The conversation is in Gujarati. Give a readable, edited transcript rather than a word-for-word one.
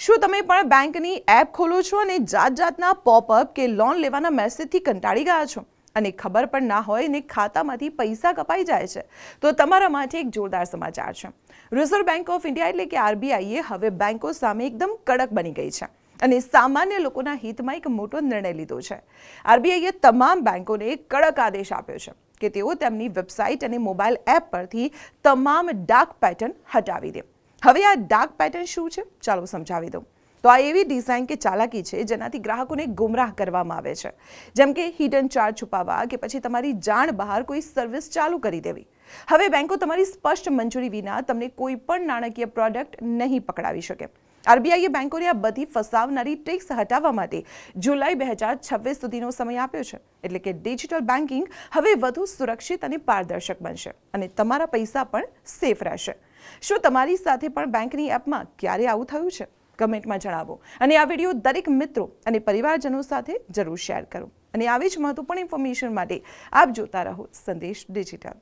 શું તમે પણ બેંકની એપ ખોલો છો અને જાતના પોપઅપ કે લોન લેવાના મેસેજથી કંટાળી ગયા છો અને ખબર પણ ના હોય ને ખાતામાંથી પૈસા કપાઈ જાય છે? તો તમારા માટે એક જોરદાર સમાચાર છે. રિઝર્વ બેંક ઓફ ઇન્ડિયા એટલે કે આરબીઆઈએ હવે બેંકો સામે એકદમ કડક બની ગઈ છે અને સામાન્ય લોકોના હિતમાં એક મોટો નિર્ણય લીધો છે. આરબીઆઈએ તમામ બેંકોને એક કડક આદેશ આપ્યો છે કે તેઓ તેમની વેબસાઇટ અને મોબાઈલ એપ પરથી તમામ ડાર્ક પેટર્ન હટાવી દે. હવે આ ડાર્ક પેટર્ન શું છે? ચાલો સમજાવી દઉં. તો આ એવી ડિઝાઇન કે ચાલાકી છે જેનાથી ગ્રાહકોને ગુમરાહ કરવામાં આવે છે, જેમ કે હિડન ચાર્જ છુપાવવા કે પછી તમારી જાણ બહાર કોઈ સર્વિસ ચાલુ કરી દેવી. હવે બેંકો તમારી સ્પષ્ટ મંજૂરી વિના તમને કોઈ પણ નાણાકીય પ્રોડક્ટ નહીં પકડાવી શકે. આરબીઆઈએ બેંકોને આ બધી ફસાવનારી ટ્રિક્સ હટાવવા માટે જુલાઈ 2026 સુધીનો સમય આપ્યો છે. એટલે કે ડિજિટલ બેન્કિંગ હવે વધુ સુરક્ષિત અને પારદર્શક બનશે અને તમારા પૈસા પણ સેફ રહેશે. શું તમારી સાથે પણ બેંકની એપમાં ક્યારે આવું થયું છે? કમેન્ટમાં જણાવો અને આ વિડીયો દરેક મિત્રો અને પરિવારજનો સાથે જરૂર શેર કરો. અને આવી જ મહત્વપૂર્ણ ઇન્ફોર્મેશન માટે આપ જોતા રહો સંદેશ ડિજિટલ.